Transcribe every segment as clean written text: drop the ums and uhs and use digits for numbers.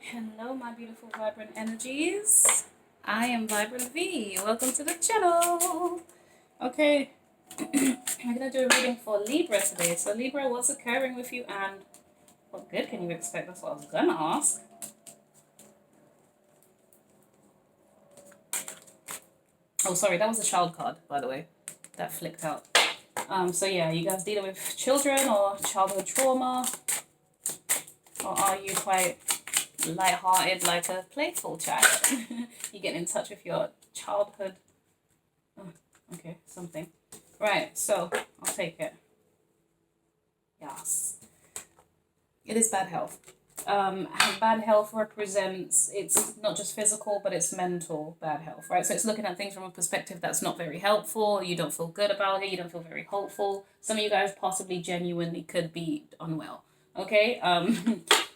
Hello, my beautiful vibrant energies. I am Vibrant V. Welcome to the channel. Okay, I'm gonna do a reading for Libra today. So, Libra, what's occurring with you, and what good can you expect? That's what I was gonna ask. Oh, sorry, that was a child card, by the way. That flicked out. So yeah, you guys dealing with children or childhood trauma, or are you quite light-hearted, like a playful child? You get in touch with your childhood. Oh, okay, something. Right, so I'll take it. Yes. It is bad health. And bad health represents, it's not just physical, but it's mental bad health, right? So it's looking at things from a perspective that's not very helpful. You don't feel good about it. You don't feel very hopeful. Some of you guys possibly genuinely could be unwell, okay?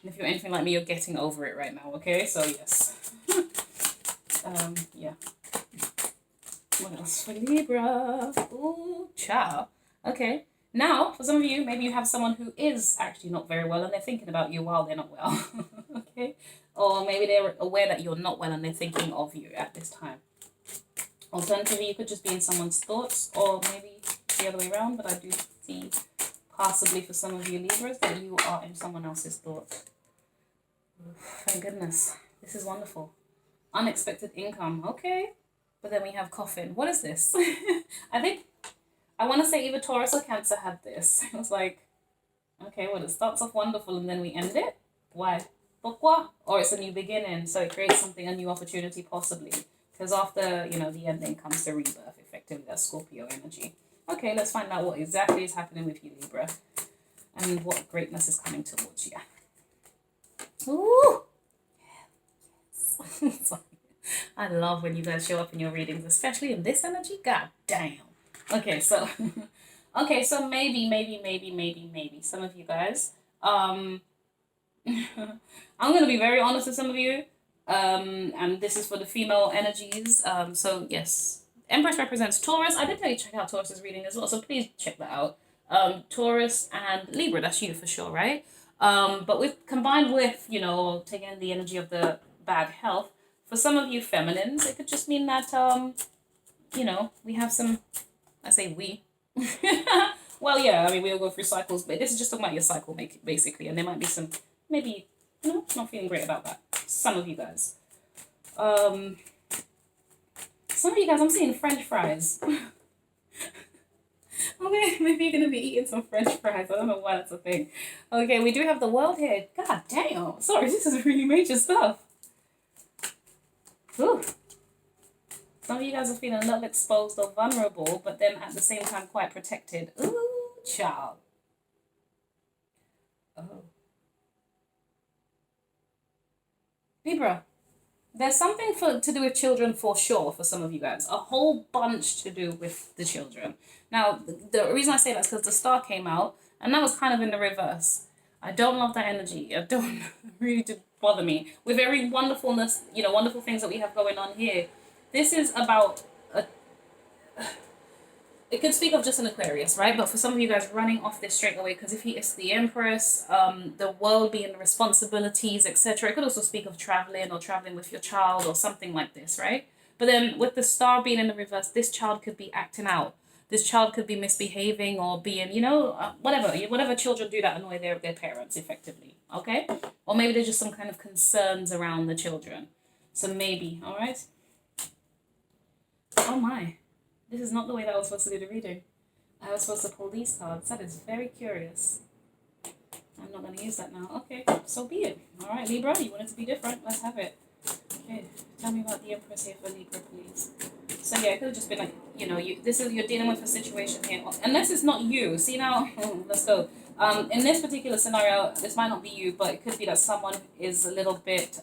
If you're anything like me, you're getting over it right now, okay? So yes. Yeah. What else for Libra? Ooh, ciao. Okay. Now, for some of you, maybe you have someone who is actually not very well and they're thinking about you while they're not well. Okay? Or maybe they're aware that you're not well and they're thinking of you at this time. Alternatively, you could just be in someone's thoughts, or maybe the other way around, but I do see possibly for some of you Libras that you are in someone else's thoughts. Thank goodness. This is wonderful. Unexpected income. Okay. But then we have coffin. What is this? I want to say either Taurus or Cancer had this. It was like, okay, well, it starts off wonderful and then we end it. Why? Pourquoi? Or it's a new beginning, so it creates something, a new opportunity possibly. Because after, the ending comes the rebirth, effectively. That's Scorpio energy. Okay, let's find out what exactly is happening with you, Libra. And what greatness is coming towards you. Ooh! Yes. I love when you guys show up in your readings, especially in this energy. God damn. Okay, so maybe some of you guys. I'm gonna be very honest with some of you. And this is for the female energies. So yes, Empress represents Taurus. I did tell you to check out Taurus's reading as well, so please check that out. Taurus and Libra, that's you for sure, right? But combined with, taking the energy of the bad health, for some of you feminines, it could just mean that, we have some, I say we. Well, yeah, I mean, we all go through cycles, but this is just talking about your cycle, basically, and there might be some, maybe, not feeling great about that. Some of you guys. Some of you guys, I'm seeing French fries. Okay, maybe you're going to be eating some French fries. I don't know why that's a thing. Okay, we do have the world here. God damn. Sorry, this is really major stuff. Ooh. Some of you guys are feeling a little exposed or vulnerable, but then at the same time quite protected. Ooh, child. Oh. Libra. There's something to do with children for sure for some of you guys. A whole bunch to do with the children. Now, the reason I say that is because the star came out, and that was kind of in the reverse. I don't love that energy. I don't really did bother me. With every wonderfulness, wonderful things that we have going on here, this is about it could speak of just an Aquarius, right? But for some of you guys running off this straight away, because if it's the Empress, the world being the responsibilities, etc. It could also speak of traveling or traveling with your child or something like this, right? But then with the star being in the reverse, this child could be acting out. This child could be misbehaving or being, whatever children do that annoy their parents, effectively, okay? Or maybe there's just some kind of concerns around the children. So maybe, all right? Oh my. This is not the way that I was supposed to do the reading. I was supposed to pull these cards. That is very curious. I'm not going to use that now. Okay, so be it. All right, Libra, you want it to be different? Let's have it. Okay, tell me about the Empress here for Libra, please. So yeah, it could have just been like, you're dealing with a situation here. Unless it's not you. See now, let's go. In this particular scenario, this might not be you, but it could be that someone is a little bit,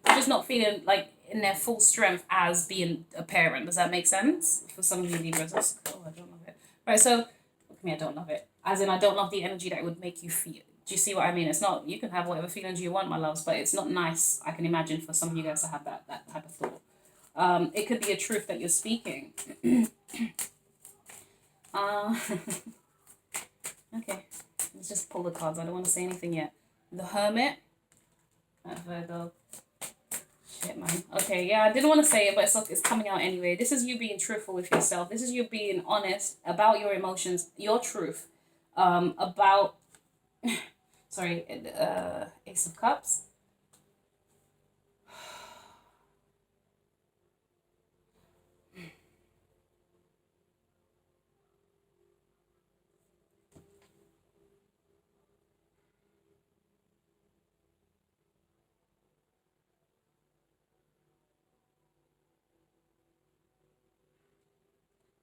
just not feeling like in their full strength as being a parent. Does that make sense? For some of you Libras, oh, I don't love it. Right, so, look at me, I don't love it. As in, I don't love the energy that it would make you feel. Do you see what I mean? It's not, you can have whatever feelings you want, my loves, but it's not nice, I can imagine, for some of you guys to have that type of thought. It could be a truth that you're speaking. Okay, let's just pull the cards. I don't want to say anything yet. The Hermit at Virgo. Shit, man. Okay, yeah, I didn't want to say it, but it's coming out anyway. This is you being truthful with yourself. This is you being honest about your emotions, your truth. About, sorry, Ace of Cups.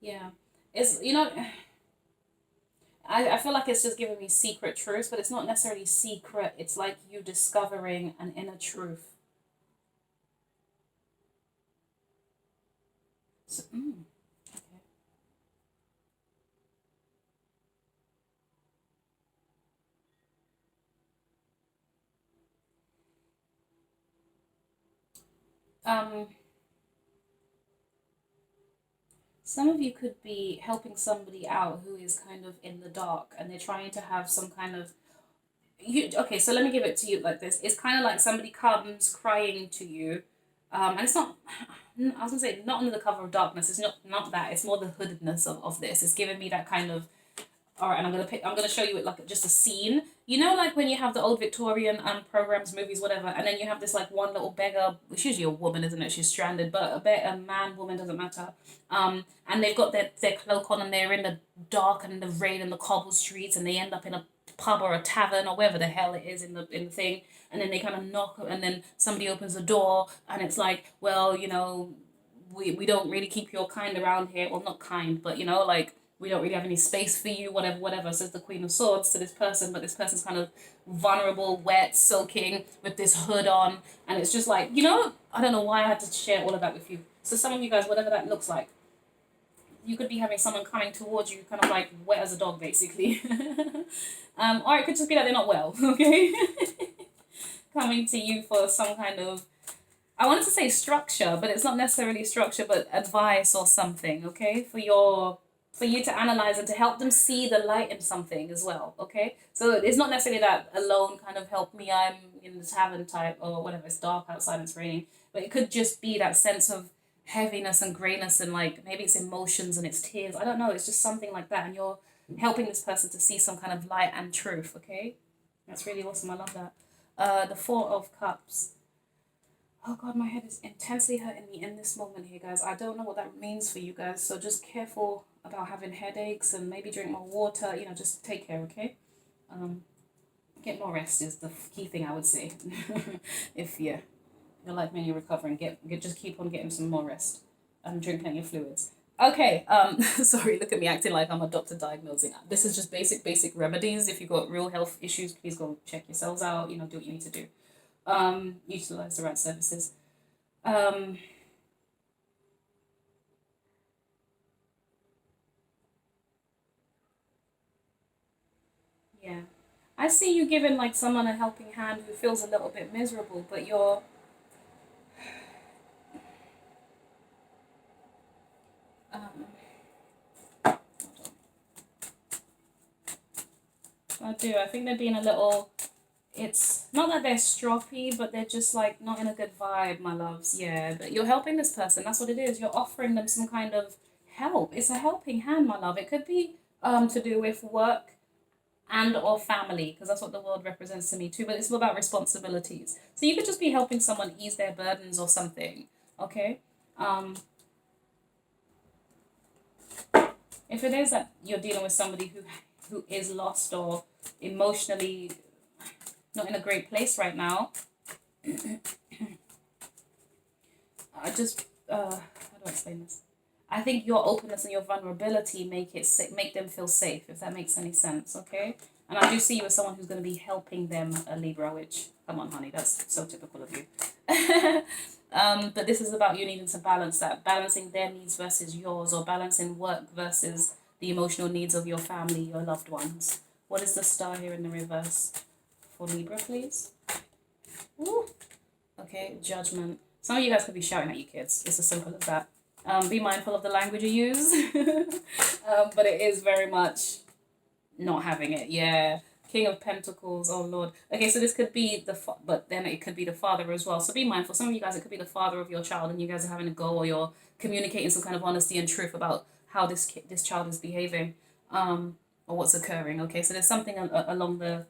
Yeah. It's, you know, I feel like it's just giving me secret truths, but it's not necessarily secret. It's like you discovering an inner truth. So, okay. Um, some of you could be helping somebody out who is kind of in the dark and they're trying to have some kind of you okay, so let me give it to you like this. It's kind of like somebody comes crying to you, and it's not. I was gonna say not under the cover of darkness. It's not that. It's more the hoodedness of this. It's giving me that kind of. All right, and I'm gonna show you it like just a scene. You know, like when you have the old Victorian programs, movies, whatever, and then you have this like one little beggar. It's usually a woman, isn't it? She's stranded, but a man, woman doesn't matter. And they've got their cloak on, and they're in the dark and the rain and the cobble streets, and they end up in a pub or a tavern or wherever the hell it is in the thing, and then they kind of knock, and then somebody opens the door, and it's like, well, we don't really keep your kind around here. Well, not kind, but like we don't really have any space for you, whatever, whatever, says the Queen of Swords to this person, but this person's kind of vulnerable, wet, soaking, with this hood on, and it's just like, I don't know why I had to share all of that with you. So some of you guys, whatever that looks like, you could be having someone coming towards you, kind of like wet as a dog, basically. Or it could just be that they're not well, okay? Coming to you for some kind of, I wanted to say structure, but it's not necessarily structure, but advice or something, okay? For you to analyze and to help them see the light in something as well, okay? So it's not necessarily that alone kind of help me, I'm in the tavern type or whatever, it's dark outside and it's raining, but it could just be that sense of heaviness and grayness and like maybe it's emotions and it's tears. I don't know, it's just something like that, and you're helping this person to see some kind of light and truth, okay? That's really awesome. I love that. The Four of Cups. Oh God, my head is intensely hurting me in this moment here, guys. I don't know what that means for you guys, so just careful about having headaches and maybe drink more water. Just take care, okay? Get more rest is the key thing I would say. If you're like me and you're recovering, just keep on getting some more rest and drink plenty of fluids. Okay, sorry, look at me acting like I'm a doctor diagnosing. This is just basic remedies. If you've got real health issues, please go check yourselves out, do what you need to do. Utilize the right services. Yeah. I see you giving like someone a helping hand who feels a little bit miserable, but you're um I do. I think they're being a little, it's not that they're stroppy, but they're just like not in a good vibe, my loves. Yeah, but you're helping this person. That's what it is. You're offering them some kind of help. It's a helping hand, my love. It could be to do with work and or family, because that's what the world represents to me too, but it's all about responsibilities. So you could just be helping someone ease their burdens or something. Okay? Um if it is that you're dealing with somebody who is lost or emotionally not in a great place right now, I just how do I explain this? I think your openness and your vulnerability make them feel safe, if that makes any sense, okay? And I do see you as someone who's going to be helping them, a Libra, which, come on, honey, that's so typical of you. But this is about you needing to balance that, balancing their needs versus yours, or balancing work versus the emotional needs of your family, your loved ones. What is the star here in the reverse for Libra, please? Ooh. Okay, judgment. Some of you guys could be shouting at your kids. It's as simple as that. Be mindful of the language you use. But it is very much not having it. Yeah. King of Pentacles, oh Lord. Okay, so this could be but then it could be the father as well. So be mindful. Some of you guys, it could be the father of your child, and you guys are having a go, or you're communicating some kind of honesty and truth about how this child is behaving, or what's occurring. Okay, so there's something along the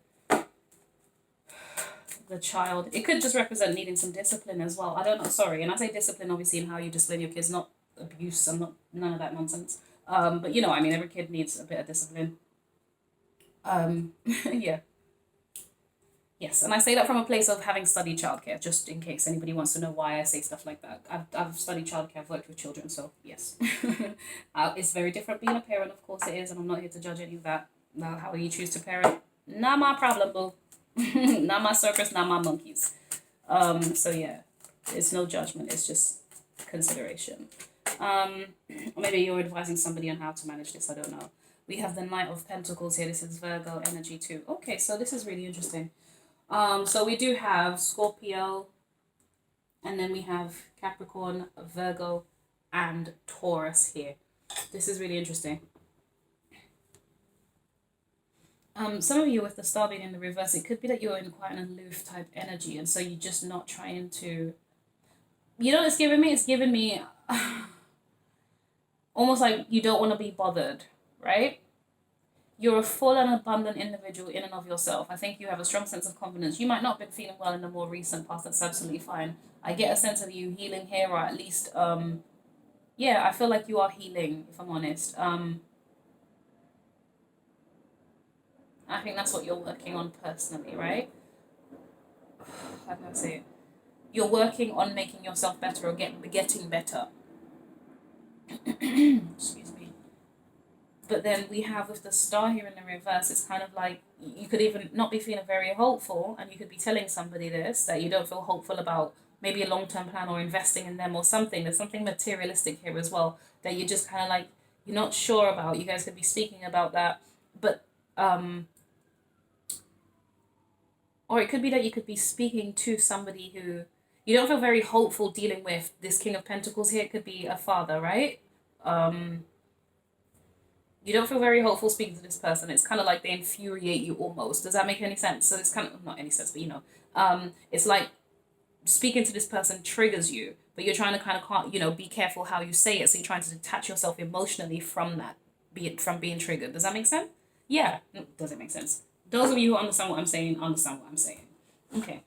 child. It could just represent needing some discipline as well. I don't know. Sorry, and I say discipline obviously in how you discipline your kids, not abuse. I'm not none of that nonsense. But you know, I mean, every kid needs a bit of discipline. Yeah. Yes, and I say that from a place of having studied childcare, just in case anybody wants to know why I say stuff like that. I've studied childcare, I've worked with children, so yes. It's very different being a parent, of course it is, and I'm not here to judge any of that. Now, how you choose to parent, not my problem, boo. Not my circus, not my monkeys. So yeah, it's no judgment, it's just consideration. Or maybe you're advising somebody on how to manage this, I don't know. We have the Knight of Pentacles here. This is Virgo energy too. Okay, so this is really interesting. So we do have Scorpio, and then we have Capricorn, Virgo, and Taurus here. This is really interesting. Some of you with the star being in the reverse, it could be that you're in quite an aloof type energy, and so you're just not trying to, you know what it's giving me? It's giving me almost like you don't want to be bothered, right? You're a full and abundant individual in and of yourself. I think you have a strong sense of confidence. You might not have been feeling well in the more recent past. That's absolutely fine. I get a sense of you healing here, or at least, yeah, I feel like you are healing, if I'm honest. I think that's what you're working on personally, right? How can I say it? You're working on making yourself better, or getting better. Excuse me. But then we have with the star here in the reverse, it's kind of like you could even not be feeling very hopeful, and you could be telling somebody this, that you don't feel hopeful about maybe a long-term plan or investing in them or something. There's something materialistic here as well that you just kind of like, you're not sure about. You guys could be speaking about that, but or it could be that you could be speaking to somebody who you don't feel very hopeful dealing with. This King of Pentacles here could be a father, right? You don't feel very hopeful speaking to this person. It's kind of like they infuriate you almost. Does that make any sense? So it's kind of, not any sense, but you know, it's like speaking to this person triggers you, but you're trying to kind of, you know, be careful how you say it. So you're trying to detach yourself emotionally from that, from being triggered. Does that make sense? Yeah. Does it make sense? Those of you who understand what I'm saying, understand what I'm saying. Okay.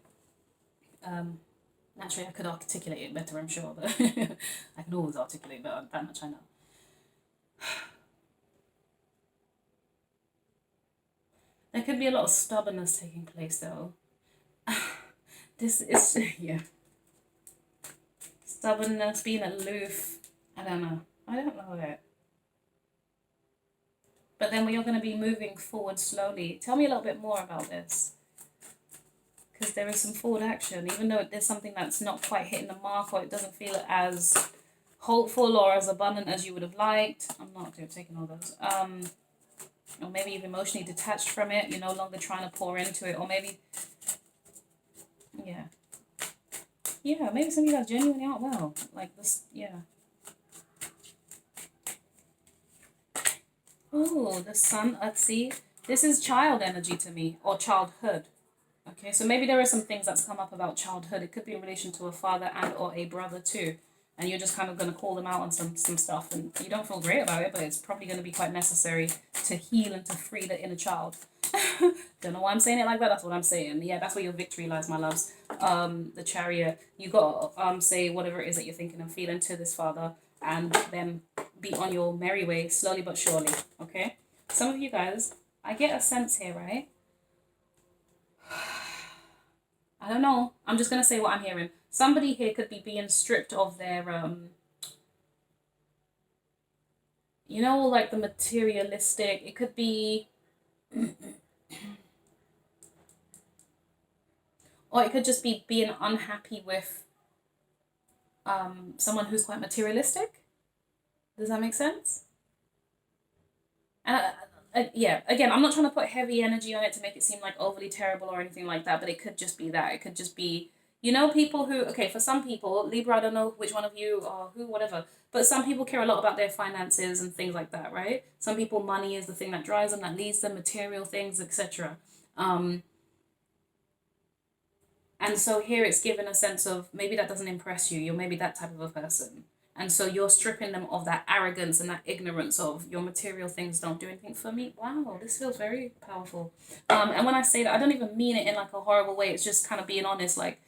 Naturally, I could articulate it better, I'm sure, but I can always articulate better. That much I know. There could be a lot of stubbornness taking place, though. This is, yeah. Stubbornness, being aloof. I don't know it. But then we are going to be moving forward slowly. Tell me a little bit more about this. Because there is some forward action, even though there's something that's not quite hitting the mark, or it doesn't feel as hopeful or as abundant as you would have liked. I'm not taking all those. Or maybe you've emotionally detached from it. You're no longer trying to pour into it. Or maybe, yeah. Yeah, maybe some of you guys genuinely aren't well. Like this, yeah. Oh, the sun, let's see. This is child energy to me, or childhood. Okay, so maybe there are some things that's come up about childhood. It could be in relation to a father and or a brother too. And you're just kind of going to call them out on some stuff. And you don't feel great about it, but it's probably going to be quite necessary to heal and to free the inner child. Don't know why I'm saying it like that. That's what I'm saying. Yeah, that's where your victory lies, my loves. The Chariot. You got to say whatever it is that you're thinking and feeling to this father. And then be on your merry way, slowly but surely. Okay? Some of you guys, I get a sense here, right? I don't know. I'm just going to say what I'm hearing. Somebody here could be being stripped of their, you know, like the materialistic. It could be, or it could just be being unhappy with someone who's quite materialistic. Does that make sense? And yeah, again, I'm not trying to put heavy energy on it to make it seem like overly terrible or anything like that, but it could just be that. It could just be, you know, people who, okay, for some people, Libra, I don't know which one of you or who, whatever, but some people care a lot about their finances and things like that, right? Some people, money is the thing that drives them, that leads them, material things, etc. And so here it's given a sense of maybe that doesn't impress you. You're maybe that type of a person. And so you're stripping them of that arrogance and that ignorance of your material things don't do anything for me. Wow, this feels very powerful. And when I say that, I don't even mean it in like a horrible way. It's just kind of being honest, like,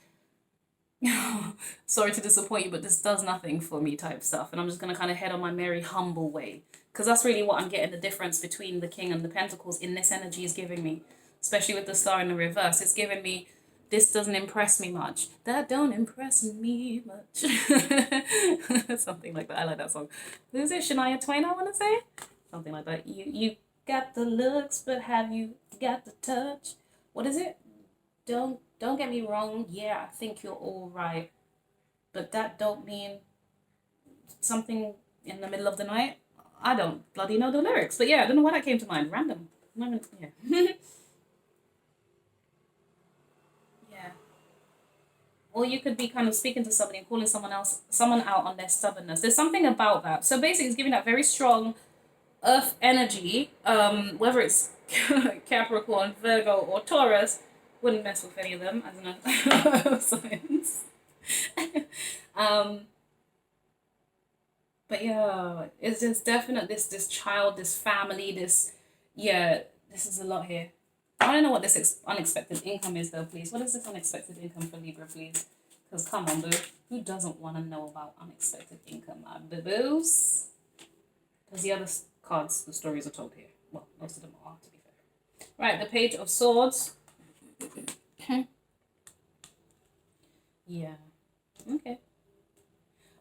sorry to disappoint you, but this does nothing for me type stuff. And I'm just going to kind of head on my merry, humble way. Because that's really what I'm getting, the difference between the King and the Pentacles in this energy is giving me. Especially with the Star in the reverse. It's giving me, this doesn't impress me much. That don't impress me much. Something like that. I like that song. Who's it? Shania Twain, I want to say? Something like that. You got the looks, but have you got the touch? What is it? Don't get me wrong. Yeah, I think you're all right. But that don't mean something in the middle of the night. I don't bloody know the lyrics. But yeah, I don't know why that came to mind. Random. Yeah. Or you could be kind of speaking to somebody and calling someone out on their stubbornness. There's something about that. So basically, it's giving that very strong earth energy, whether it's Capricorn, Virgo, or Taurus. Wouldn't mess with any of them as an science. But yeah, it's just definite this child, this family, this is a lot here. I want to know what this unexpected income is, though, please. What is this unexpected income for Libra, please? Because come on, boo. Who doesn't want to know about unexpected income? Boo-boos. Because the other cards, the stories are told here. Well, most of them are, to be fair. Right, the Page of Swords. Yeah. Okay.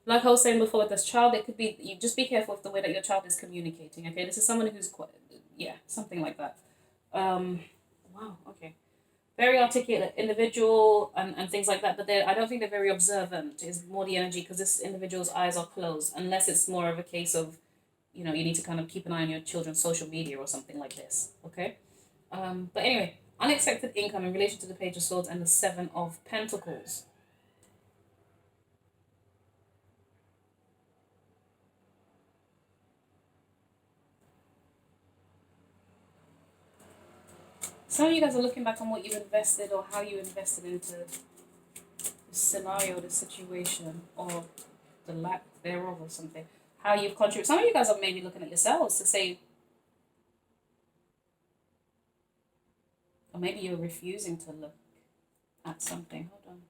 Like I was saying before with this child, it could be, you just be careful with the way that your child is communicating, okay? This is someone who's quite, something like that. Wow, okay. Very articulate individual and things like that, but I don't think they're very observant, is more the energy, because this individual's eyes are closed, unless it's more of a case of, you need to kind of keep an eye on your children's social media or something like this, okay? But anyway, unexpected income in relation to the Page of Swords and the Seven of Pentacles. Some of you guys are looking back on what you invested or how you invested into this scenario, this situation, or the lack thereof or something. How you've contributed. Some of you guys are maybe looking at yourselves to say, or maybe you're refusing to look at something. Hold on.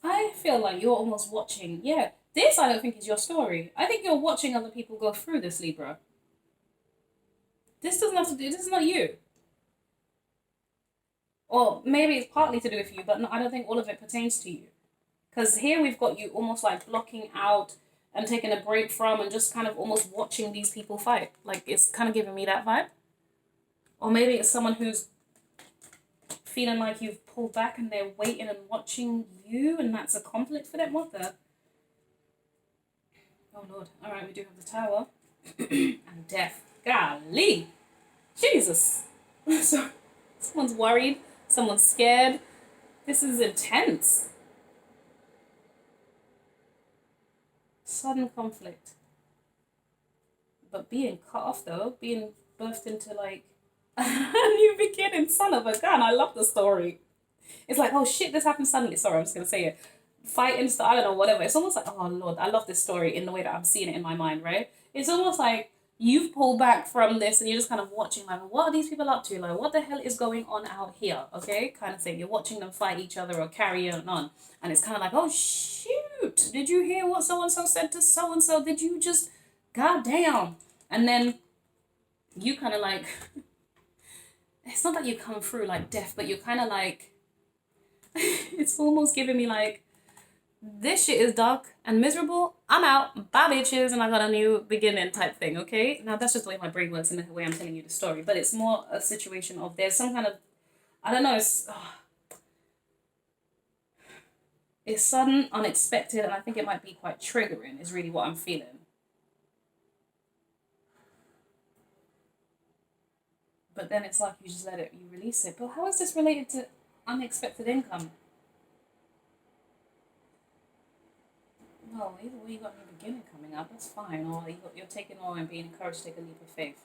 I feel like you're almost watching. Yeah, this I don't think is your story. I think you're watching other people go through this, Libra. This doesn't have to do. This is not you. Or maybe it's partly to do with you, but no, I don't think all of it pertains to you. Because here we've got you almost like blocking out and taking a break from and just kind of almost watching these people fight. Like it's kind of giving me that vibe. Or maybe it's someone who's feeling like you've pulled back and they're waiting and watching you, and that's a conflict for them. What the? Oh Lord. Alright, we do have the Tower. And Death. Golly. Jesus. So, someone's worried. Someone's scared. This is intense. Sudden conflict. But being cut off though, being birthed into like a new beginning, son of a gun. I love the story. It's like, oh shit, this happened suddenly. Sorry, I'm just gonna say it. Fighting, I don't know, whatever. It's almost like, oh Lord, I love this story in the way that I'm seeing it in my mind, right? It's almost like you've pulled back from this and you're just kind of watching, like, what are these people up to? Like, what the hell is going on out here? Okay, kind of thing. You're watching them fight each other or carry on. And it's kind of like, oh shoot, did you hear what so-and-so said to so-and-so? Did you just, goddamn. And then you kind of like, it's not that you come through like death, but you're kind of like, it's almost giving me like, this shit is dark and miserable. I'm out. Bye, bitches. And I got a new beginning type thing, okay? Now, that's just the way my brain works and the way I'm telling you the story. But it's more a situation of there's some kind of, I don't know, it's sudden, unexpected, and I think it might be quite triggering is really what I'm feeling. But then it's like you just let it, you release it. But how is this related to unexpected income? Well, either way, you got a new beginning coming up. That's fine. Or you're taking on and being encouraged to take a leap of faith.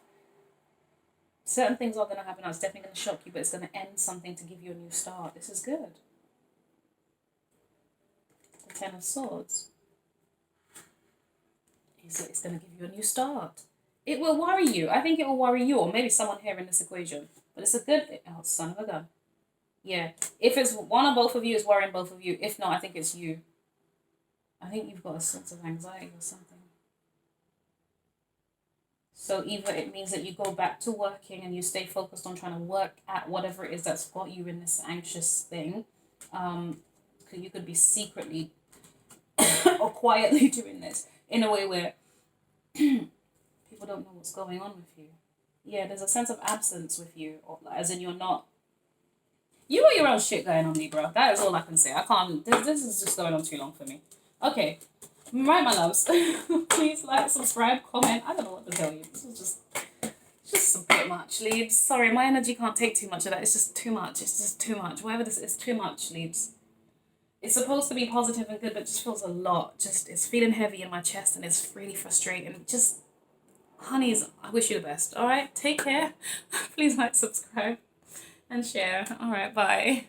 Certain things are going to happen. It's definitely going to shock you, but it's going to end something to give you a new start. This is good. The Ten of Swords. It's going to give you a new start. It will worry you. I think it will worry you, or maybe someone here in this equation. But it's a good thing. Oh, son of a gun. Yeah. If it's one or both of you, it's worrying both of you. If not, I think it's you. I think you've got a sense of anxiety or something. So either it means that you go back to working and you stay focused on trying to work at whatever it is that's got you in this anxious thing. You could be secretly or quietly doing this in a way where people don't know what's going on with you. Yeah, there's a sense of absence with you, or as in you're not. You got your own shit going on, Libra. That is all I can say. I can't. This is just going on too long for me. Okay. Right, my loves. Please like, subscribe, comment. I don't know what to tell you. This is just a bit much, Leaves. Sorry, my energy can't take too much of that. It's just too much. It's just too much. Whatever this is, too much, Leaves. It's supposed to be positive and good, but it just feels a lot. It's feeling heavy in my chest, and it's really frustrating. Just, honeys, I wish you the best. All right, take care. Please like, subscribe, and share. All right, bye.